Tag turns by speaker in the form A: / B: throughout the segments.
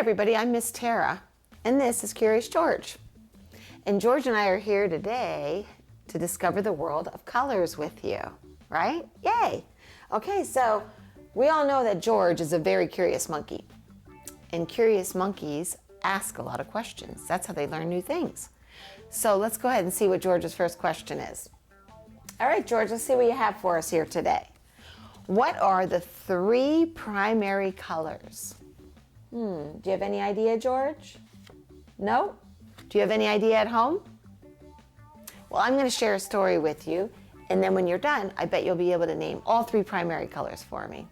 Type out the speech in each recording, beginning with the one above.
A: everybody, I'm Miss Tara, and this is Curious George. And George and I are here today to discover the world of colors with you, right? Yay! Okay, so we all know that George is a very curious monkey. And curious monkeys ask a lot of questions. That's how they learn new things. So let's go ahead and see what George's first question is. All right, George, let's see what you have for us here today. What are the three primary colors? Do you have any idea, George? No? Do you have any idea at home? Well, I'm going to share a story with you, and then when you're done, I bet you'll be able to name all three primary colors for me.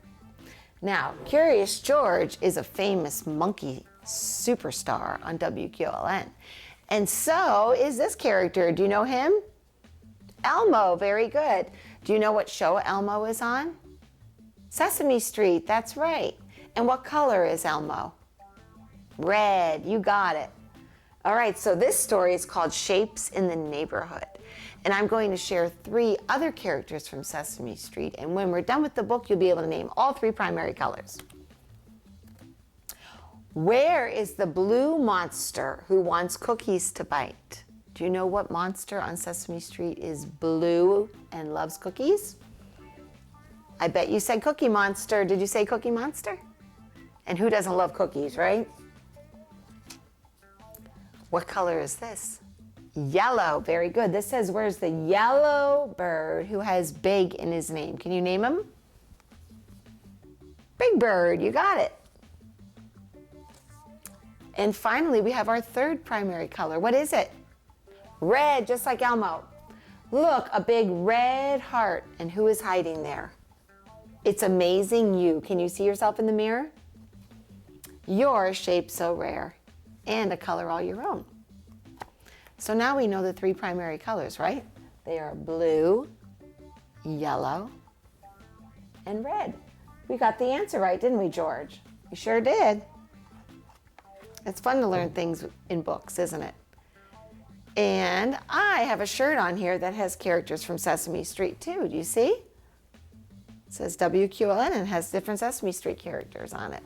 A: Now, Curious George is a famous monkey superstar on WQLN, and so is this character. Do you know him? Elmo, very good. Do you know what show Elmo is on? Sesame Street, that's right. And what color is Elmo? Red, you got it. All right, so this story is called Shapes in the Neighborhood. And I'm going to share three other characters from Sesame Street. And when we're done with the book, you'll be able to name all three primary colors. Where is the blue monster who wants cookies to bite? Do you know what monster on Sesame Street is blue and loves cookies? I bet you said Cookie Monster. Did you say Cookie Monster? And who doesn't love cookies, right? What color is this? Yellow, very good. This says, where's the yellow bird who has big in his name? Can you name him? Big Bird, you got it. And finally, we have our third primary color. What is it? Red, just like Elmo. Look, a big red heart. And who is hiding there? It's amazing you. Can you see yourself in the mirror? You're a shape so rare and a color all your own. So now we know the three primary colors, right? They are blue, yellow, and red. We got the answer right, didn't we, George? We sure did. It's fun to learn things in books, isn't it? And I have a shirt on here that has characters from Sesame Street too. Do you see? It says WQLN and has different Sesame Street characters on it.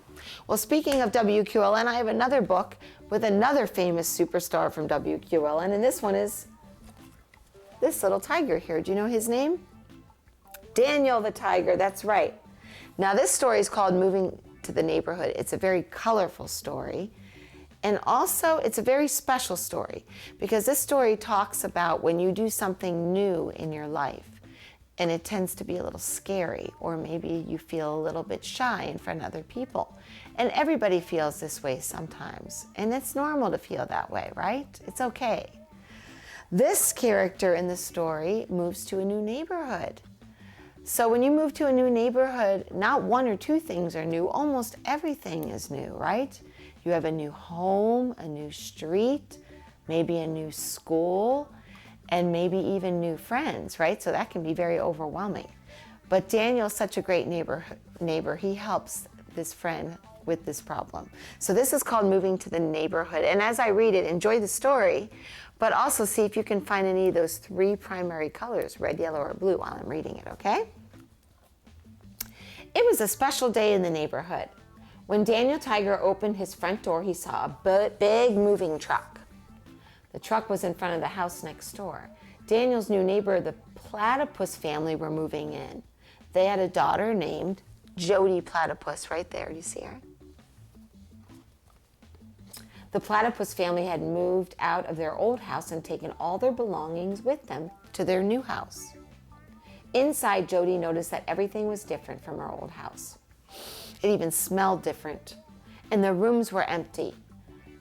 A: Well, speaking of WQLN, I have another book with another famous superstar from WQLN, and this one is this little tiger here. Do you know his name? Daniel the Tiger, that's right. Now, this story is called Moving to the Neighborhood. It's a very colorful story, and also it's a very special story because this story talks about when you do something new in your life. And it tends to be a little scary, or maybe you feel a little bit shy in front of other people. And everybody feels this way sometimes. And it's normal to feel that way, right? It's okay. This character in the story moves to a new neighborhood. So when you move to a new neighborhood, not one or two things are new, almost everything is new, right? You have a new home, a new street, maybe a new school, and maybe even new friends, right? So that can be very overwhelming. But Daniel's such a great neighbor. He helps this friend with this problem. So this is called Moving to the Neighborhood. And as I read it, enjoy the story, but also see if you can find any of those three primary colors, red, yellow, or blue, while I'm reading it, okay? It was a special day in the neighborhood. When Daniel Tiger opened his front door, he saw a big moving truck. The truck was in front of the house next door. Daniel's new neighbor, the Platypus family, were moving in. They had a daughter named Jody Platypus right there. Do you see her? The Platypus family had moved out of their old house and taken all their belongings with them to their new house. Inside, Jody noticed that everything was different from her old house. It even smelled different, and the rooms were empty.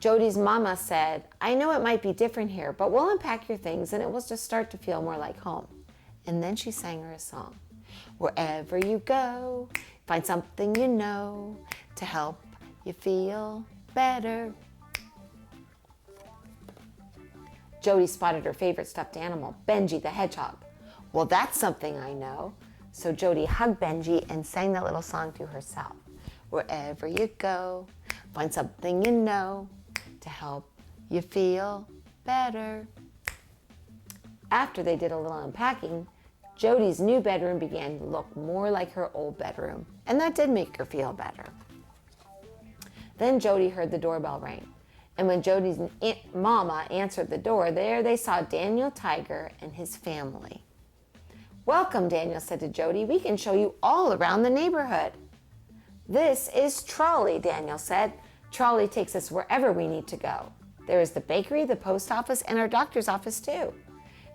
A: Jody's mama said, I know it might be different here, but we'll unpack your things and it will just start to feel more like home. And then she sang her a song. Wherever you go, find something you know to help you feel better. Jody spotted her favorite stuffed animal, Benji the hedgehog. Well, that's something I know. So Jody hugged Benji and sang that little song to herself. Wherever you go, find something you know to help you feel better. After they did a little unpacking, Jody's new bedroom began to look more like her old bedroom, and that did make her feel better. Then Jody heard the doorbell ring. And when Jody's mama answered the door, there they saw Daniel Tiger and his family. "Welcome," Daniel said to Jody. "We can show you all around the neighborhood." "This is Trolley," Daniel said. "Trolley takes us wherever we need to go. There is the bakery, the post office, and our doctor's office too."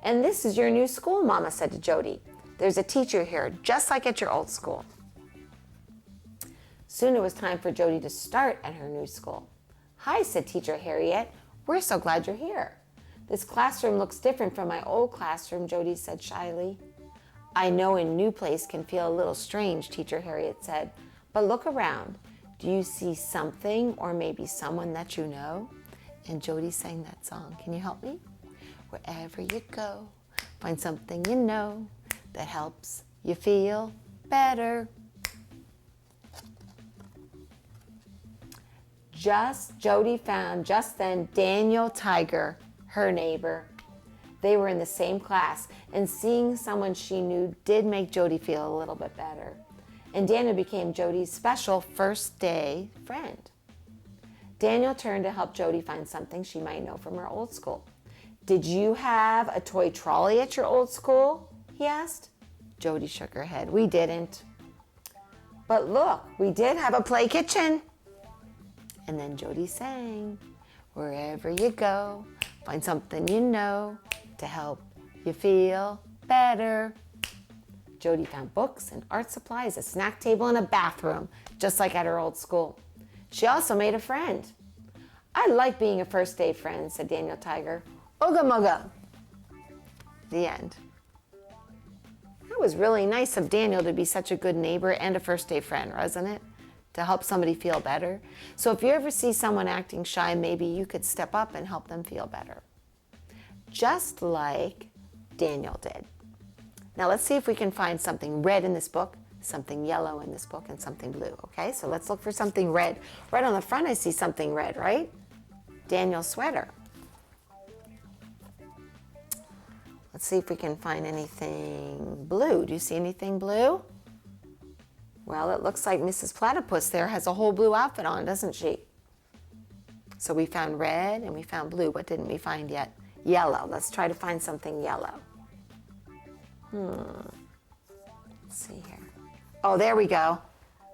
A: "And this is your new school," Mama said to Jody. "There's a teacher here, just like at your old school." Soon it was time for Jody to start at her new school. "Hi," said Teacher Harriet. "We're so glad you're here." "This classroom looks different from my old classroom," Jody said shyly. "I know a new place can feel a little strange," Teacher Harriet said, "but look around. Do you see something or maybe someone that you know?" And Jody sang that song. Can you help me? "Wherever you go, find something you know that helps you feel better." Jody found just then Daniel Tiger, her neighbor. They were in the same class, and seeing someone she knew did make Jody feel a little bit better. And Daniel became Jody's special first day friend. Daniel turned to help Jody find something she might know from her old school. "Did you have a toy trolley at your old school?" he asked. Jody shook her head. "We didn't." "But look, we did have a play kitchen." And then Jody sang, "Wherever you go, find something you know to help you feel better." Jody found books and art supplies, a snack table, and a bathroom, just like at her old school. She also made a friend. "I like being a first day friend," said Daniel Tiger. "Ooga mugga." The end. That was really nice of Daniel to be such a good neighbor and a first day friend, wasn't it? To help somebody feel better. So if you ever see someone acting shy, maybe you could step up and help them feel better. Just like Daniel did. Now let's see if we can find something red in this book, something yellow in this book, and something blue, okay? So let's look for something red. Right on the front I see something red, right? Daniel's sweater. Let's see if we can find anything blue. Do you see anything blue? Well, it looks like Mrs. Platypus there has a whole blue outfit on, doesn't she? So we found red and we found blue. What didn't we find yet? Yellow. Let's try to find something yellow. Let's see here. Oh, there we go.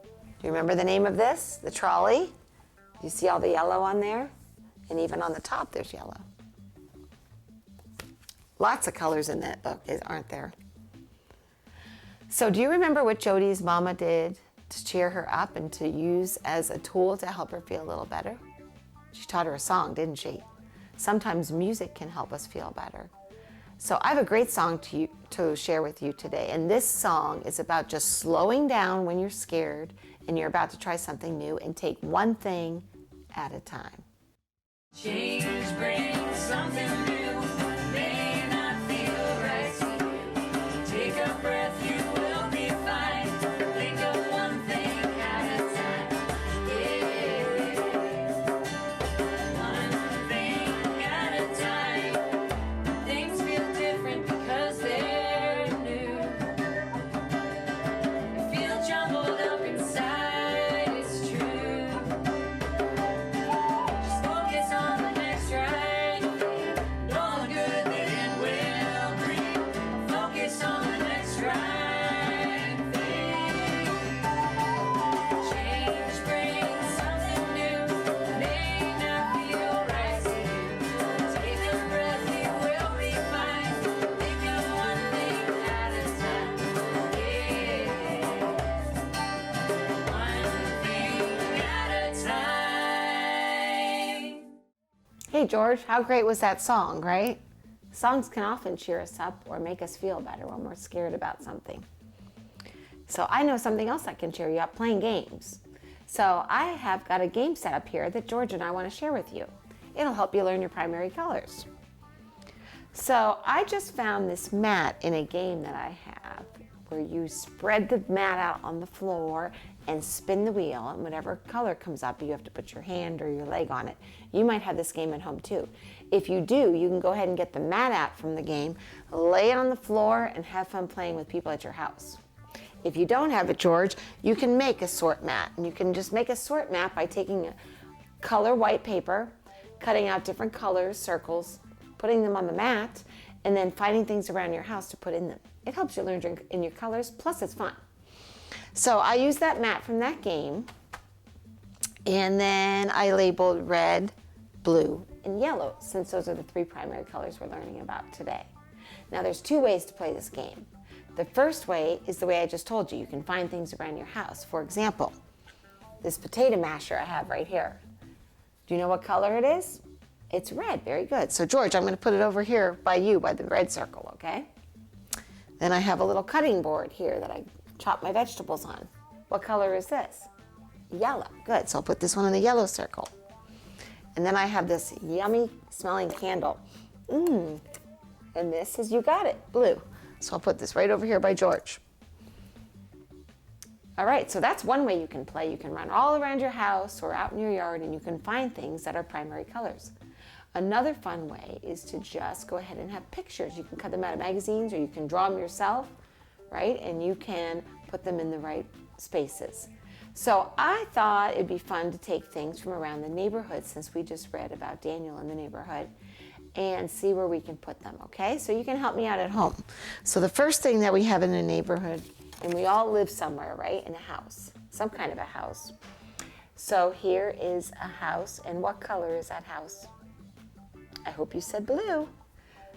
A: Do you remember the name of this? The trolley? Do you see all the yellow on there? And even on the top there's yellow. Lots of colors in that book, aren't there? So do you remember what Jody's mama did to cheer her up and to use as a tool to help her feel a little better? She taught her a song, didn't she? Sometimes music can help us feel better. So I have a great song to share with you today. And this song is about just slowing down when you're scared and you're about to try something new and take one thing at a time.
B: Change brings something new, may not feel right to you. Take a breath, you will be fine. Think of one thing at a time. Yeah. One thing at a time. Things feel different because they're new. You feel jumbled up inside, it's true. Just focus on the next right thing, and all the good that it will bring. Focus on the next right thing. Change brings something new, may not feel right to you. Take a breath, you will be fine. Think of one thing at a time. Yeah. One thing at a time.
A: Hey George, how great was that song, right? Songs can often cheer us up or make us feel better when we're scared about something. So I know something else that can cheer you up, playing games. So I have got a game set up here that George and I want to share with you. It'll help you learn your primary colors. So I just found this mat in a game that I have where you spread the mat out on the floor and spin the wheel, and whatever color comes up, you have to put your hand or your leg on it. You might have this game at home too. If you do, you can go ahead and get the mat out from the game, lay it on the floor, and have fun playing with people at your house. If you don't have it, George, you can make a sort mat, and you can just make a sort mat by taking color white paper, cutting out different colors, circles, putting them on the mat, and then finding things around your house to put in them. It helps you learn in your colors, plus it's fun. So I used that mat from that game, and then I labeled red, blue, and yellow, since those are the 3 primary colors we're learning about today. Now there's 2 ways to play this game. The first way is the way I just told you. You can find things around your house. For example, this potato masher I have right here. Do you know what color it is? It's red. Very good. So George, I'm going to put it over here by you, by the red circle, okay? Then I have a little cutting board here that I chop my vegetables on. What color is this? Yellow. Good. So I'll put this one in the yellow circle. And then I have this yummy smelling candle. And this is, you got it, blue. So I'll put this right over here by George. All right, so that's one way you can play. You can run all around your house or out in your yard and you can find things that are primary colors. Another fun way is to just go ahead and have pictures. You can cut them out of magazines or you can draw them yourself, right? And you can put them in the right spaces. So I thought it'd be fun to take things from around the neighborhood, since we just read about Daniel in the neighborhood, and see where we can put them, okay? So you can help me out at home. So the first thing that we have in the neighborhood, and we all live somewhere, right? In a house, some kind of a house. So here is a house, and what color is that house? I hope you said blue.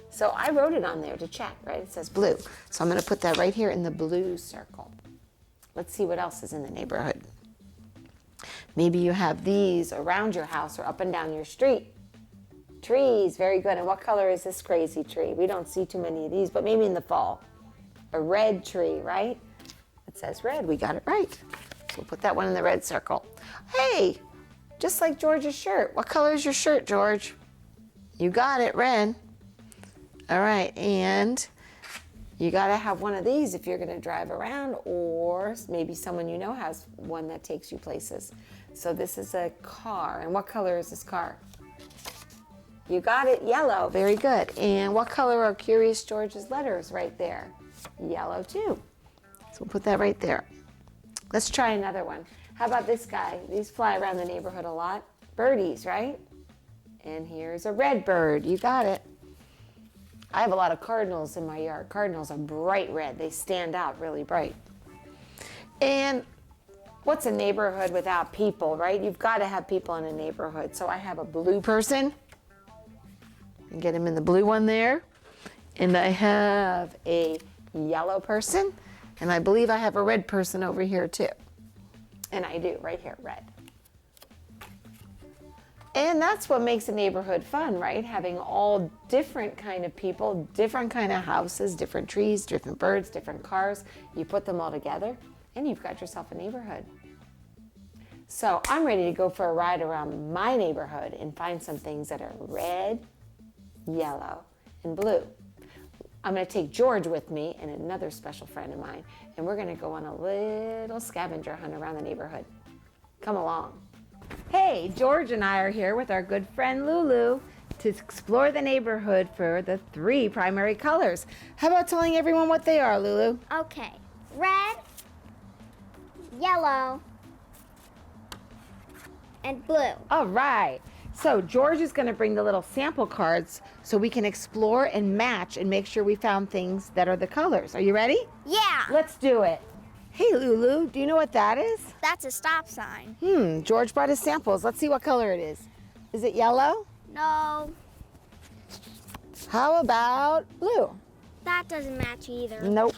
A: So I wrote it on there to check, right? It says blue. So I'm gonna put that right here in the blue circle. Let's see what else is in the neighborhood. Maybe you have these around your house or up and down your street. Trees, very good. And what color is this crazy tree? We don't see too many of these, but maybe in the fall. A red tree, right? It says red, we got it right. So we'll put that one in the red circle. Hey, just like George's shirt. What color is your shirt, George? You got it, red. All right, and you gotta have one of these if you're gonna drive around, or maybe someone you know has one that takes you places. So this is a car, and what color is this car? You got it, yellow, very good. And what color are Curious George's letters right there? Yellow too. So we'll put that right there. Let's try another one. How about this guy? These fly around the neighborhood a lot. Birdies, right? And here's a red bird, you got it. I have a lot of cardinals in my yard. Cardinals are bright red. They stand out really bright. And what's a neighborhood without people, right? You've got to have people in a neighborhood. So I have a blue person. And get him in the blue one there. And I have a yellow person. And I believe I have a red person over here too. And I do, right here, red. And that's what makes a neighborhood fun, right? Having all different kind of people, different kind of houses, different trees, different birds, different cars. You put them all together and you've got yourself a neighborhood. So I'm ready to go for a ride around my neighborhood and find some things that are red, yellow, and blue. I'm gonna take George with me and another special friend of mine, and we're gonna go on a little scavenger hunt around the neighborhood. Come along. Hey, George and I are here with our good friend Lulu to explore the neighborhood for the 3 primary colors. How about telling everyone what they are, Lulu?
C: Okay. Red, yellow, and blue.
A: All right. So George is going to bring the little sample cards so we can explore and match and make sure we found things that are the colors. Are you ready?
C: Yeah.
A: Let's do it. Hey, Lulu, do you know what that is?
C: That's a stop sign.
A: George brought his samples. Let's see what color it is. Is it yellow?
C: No,
A: How about blue?
C: that doesn't match either.
A: Nope.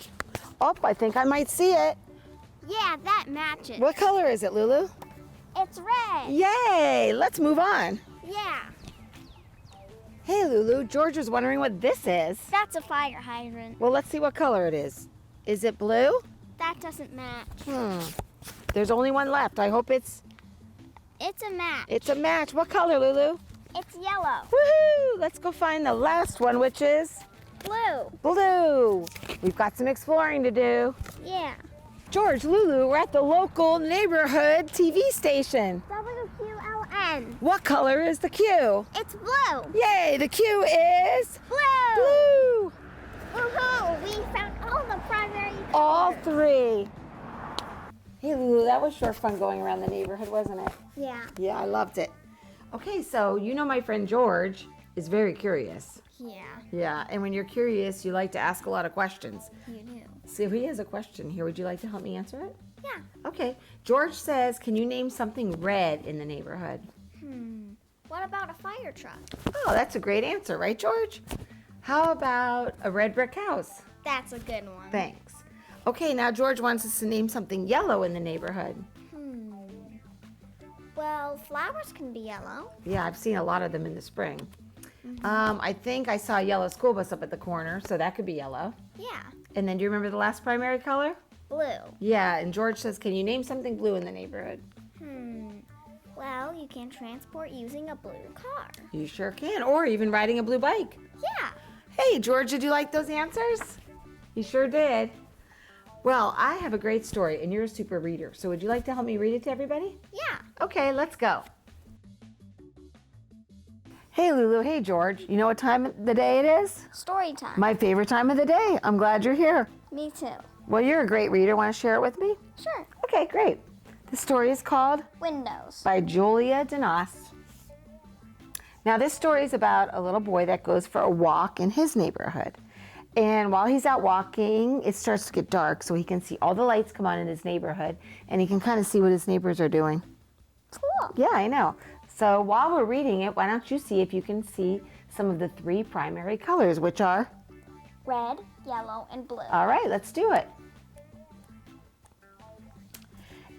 A: Oh, I think I might see it.
C: Yeah, that matches.
A: What color is it, Lulu?
C: It's red.
A: Yay! Let's move on.
C: Yeah,
A: Hey, Lulu, George was wondering what this is.
C: that's a fire hydrant.
A: Well, let's see what color it is. Is it blue?
C: That doesn't match.
A: There's only one left. I hope it's
C: It's a match.
A: a match. What color, Lulu?
C: It's yellow.
A: Woohoo! Let's go find the last one, which is
C: Blue.
A: blue. We've got some exploring to do.
C: Yeah.
A: George, Lulu, we're at the local neighborhood TV station.
C: WQLN.
A: What color is the Q?
C: It's blue.
A: Yay, the Q is
C: Blue.
A: blue.
C: Woohoo! We found all the primary
A: All
C: colors.
A: 3. Hey, Lulu, that was sure fun going around the neighborhood, wasn't it?
C: Yeah.
A: Yeah, I loved it. Okay, so you know my friend George is very curious.
C: Yeah,
A: Yeah, and when you're curious, you like to ask a lot of questions.
C: you do.
A: So he has a question here. Would you like to help me answer it?
C: Yeah.
A: Okay. George says, can you name something red in the neighborhood?
C: What about a fire truck?
A: Oh, that's a great answer, right, George? How about a red brick house?
C: That's a good one.
A: Thanks. Okay, now George wants us to name something yellow in the neighborhood.
C: Well, flowers can be yellow.
A: Yeah, I've seen a lot of them in the spring. I think I saw a yellow school bus up at the corner, so that could be yellow.
C: Yeah.
A: And then do you remember the last primary color?
C: Blue.
A: Yeah, and George says, can you name something blue in the neighborhood?
C: Well, you can transport using a blue car.
A: You sure can, or even riding a blue bike.
C: Yeah.
A: Hey, George, did you like those answers? You sure did. Well, I have a great story, and you're a super reader, so would you like to help me read it to everybody?
C: Yeah.
A: Okay, let's go. Hey, Lulu. Hey, George. You know what time of the day it is?
C: Story time.
A: My favorite time of the day. I'm glad you're here.
C: Me too.
A: Well, you're a great reader. Want to share it with me?
C: Sure.
A: Okay, great. The story is called
C: Windows.
A: by Julia Denos. Now, this story is about a little boy that goes for a walk in his neighborhood. And while he's out walking, it starts to get dark, so he can see all the lights come on in his neighborhood, and he can kind of see what his neighbors are doing.
C: Cool.
A: Yeah, I know. So while we're reading it, why don't you see if you can see some of the three primary colors, which are?
C: Red, yellow, and blue.
A: All right, let's do it.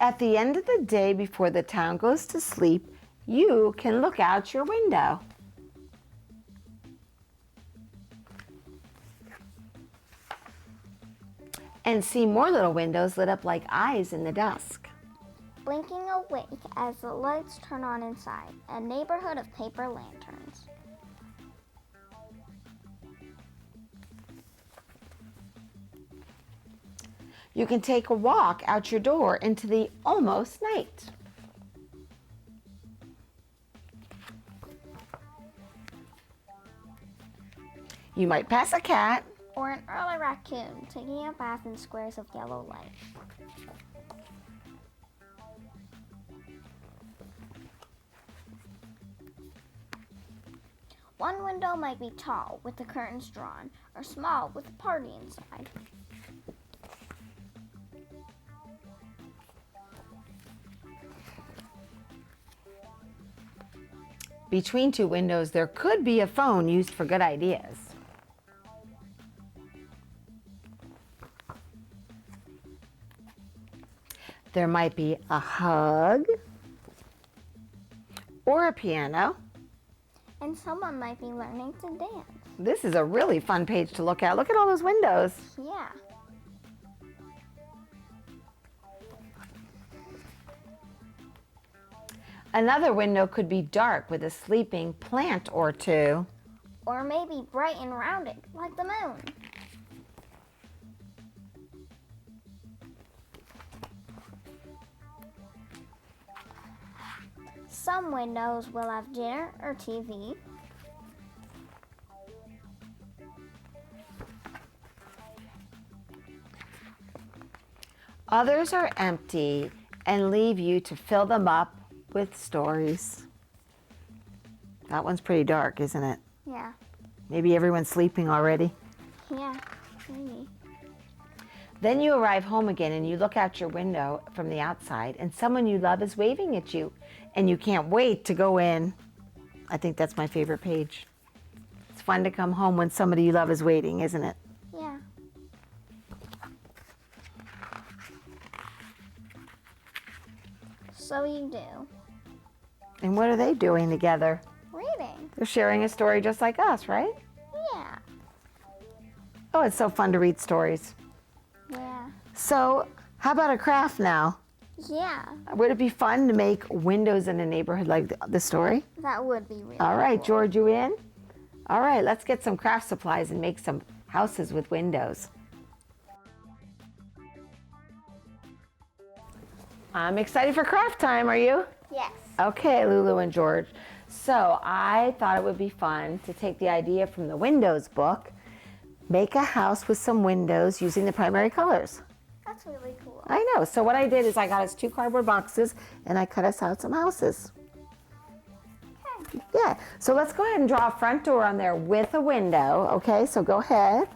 A: At the end of the day, before the town goes to sleep, you can look out your window. And see more little windows lit up like eyes in the dusk.
C: Blinking awake as the lights turn on inside. A neighborhood of paper lanterns.
A: You can take a walk out your door into the almost night. You might pass a cat,
C: Or an early raccoon taking a bath in squares of yellow light. One window might be tall with the curtains drawn, or small with a party inside.
A: between two windows, there could be a phone used for good ideas. There might be a hug or a piano.
C: And someone might be learning to dance.
A: This is a really fun page to look at. Look at all those windows.
C: Yeah.
A: Another window could be dark with a sleeping plant or two.
C: Or maybe bright and rounded, like the moon. Some windows will have dinner or TV.
A: Others are empty and leave you to fill them up with stories. That one's pretty dark, isn't it?
C: Yeah,
A: Maybe everyone's sleeping already.
C: yeah, maybe.
A: Then you arrive home again and you look out your window from the outside and someone you love is waving at you and you can't wait to go in. I think that's my favorite page. It's fun to come home when somebody you love is waiting, isn't it?
C: Yeah. So you do.
A: And what are they doing together?
C: Reading.
A: They're sharing a story just like us, right?
C: Yeah.
A: Oh, it's so fun to read stories.
C: Yeah.
A: So, how about a craft now?
C: Yeah.
A: Would it be fun to make windows in a neighborhood like the story?
C: That would be really
A: All right,
C: cool.
A: George, you in? All right, let's get some craft supplies and make some houses with windows. I'm excited for craft time, are you?
C: Yes.
A: Okay, Lulu and George. So I thought it would be fun to take the idea from the Windows book, make a house with some windows using the primary colors.
C: That's really cool.
A: I know. So what I did is I got us 2 cardboard boxes and I cut us out some houses. Yeah, so let's go ahead and draw a front door on there with a window, okay? So go ahead.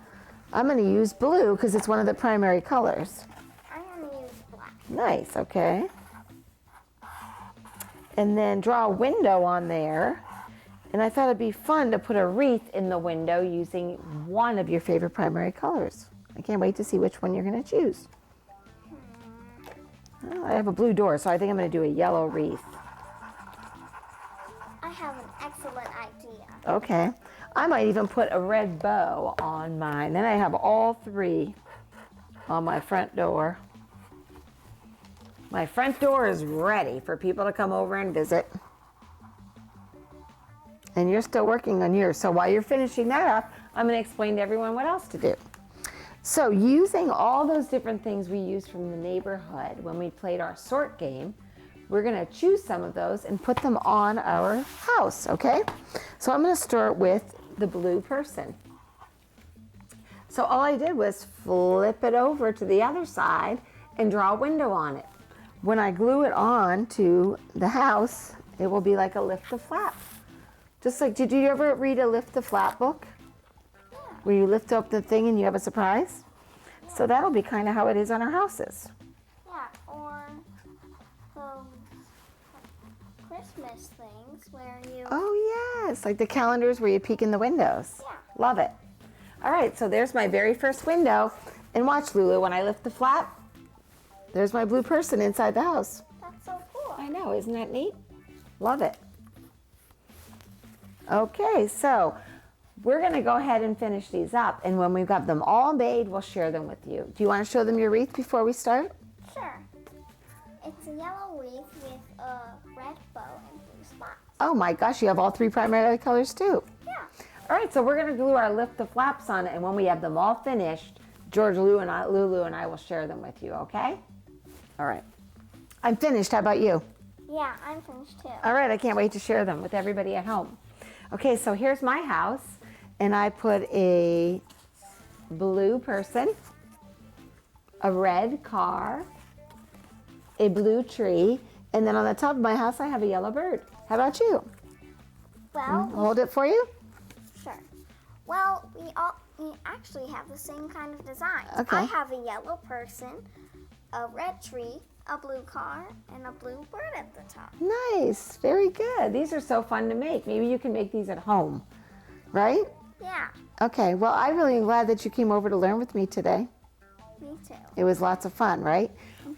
A: I'm going to use blue because it's one of the primary colors.
C: I'm going to use black.
A: Nice, okay. And then draw a window on there. And I thought it'd be fun to put a wreath in the window using one of your favorite primary colors. I can't wait to see which one you're going to choose. Oh, I have a blue door, so I think I'm going to do a yellow wreath.
C: I have an excellent idea.
A: Okay. I might even put a red bow on mine. Then I have all three on my front door. My front door is ready for people to come over and visit. And you're still working on yours. So while you're finishing that up, I'm going to explain to everyone what else to do. So using all those different things we used from the neighborhood when we played our sort game, we're going to choose some of those and put them on our house, okay? So I'm going to start with the blue person. So all I did was flip it over to the other side and draw a window on it. When I glue it on to the house, it will be like a lift the flap. Just like, did you ever read a lift the flap book?
C: Yeah.
A: Where you lift up the thing and you have a surprise? So that'll be kind of how it is on our houses.
C: Yeah, or those Christmas things where you...
A: Oh yes, like the calendars where you peek in the windows.
C: Yeah.
A: Love it. All right, so there's my very first window. And watch, Lulu, when I lift the flap, there's my blue person inside the house.
C: That's so cool.
A: I know, isn't that neat? Love it. Okay, so we're gonna go ahead and finish these up, and when we've got them all made, we'll share them with you. Do you wanna show them your wreath before we start?
C: Sure. It's a yellow wreath with a red bow and blue spots.
A: Oh my gosh, you have all three primary colors too.
C: Yeah.
A: All right, so we're gonna glue our lift the flaps on it, and when we have them all finished, Lulu and I will share them with you, okay? All right. I'm finished, how about you?
C: Yeah, I'm finished too.
A: All right, I can't wait to share them with everybody at home. Okay, so here's my house, and I put a blue person, a red car, a blue tree, and then on the top of my house I have a yellow bird. How about you?
C: Well,
A: Hold it for you?
C: sure. Well, we actually have the same kind of design.
A: Okay.
C: I have a yellow person, a red tree, a blue car, and a blue bird at the top.
A: Nice, very good. These are so fun to make. Maybe you can make these at home, right?
C: Yeah,
A: Okay, well, I'm really glad that you came over to learn with me today.
C: me too.
A: It was lots of fun, right?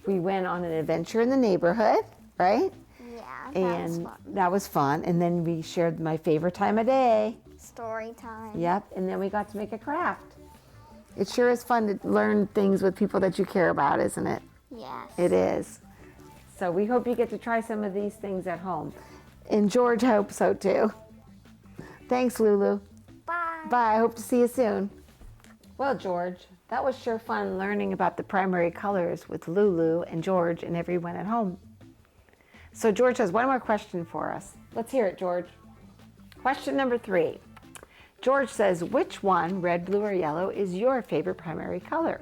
A: We went on an adventure in the neighborhood, right?
C: Yeah, that was
A: And
C: fun.
A: that was fun. And then we shared my favorite time of day.
C: Story time.
A: Yep, and then we got to make a craft. It sure is fun to learn things with people that you care about, isn't it?
C: Yes.
A: It is. So we hope you get to try some of these things at home. And George hopes so too. Thanks, Lulu.
C: Bye.
A: Bye, I hope to see you soon. Well, George, that was sure fun learning about the primary colors with Lulu and George and everyone at home. So George has one more question for us. Let's hear it, George. Question number 3. George says, which one, red, blue, or yellow, is your favorite primary color?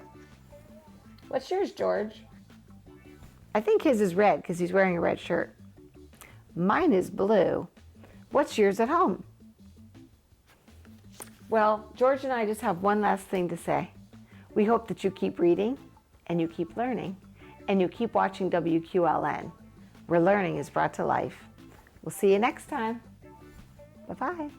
A: What's yours, George? I think his is red because he's wearing a red shirt. Mine is blue. What's yours at home? Well, George and I just have one last thing to say. We hope that you keep reading and you keep learning and you keep watching WQLN, where learning is brought to life. We'll see you next time. Bye-bye.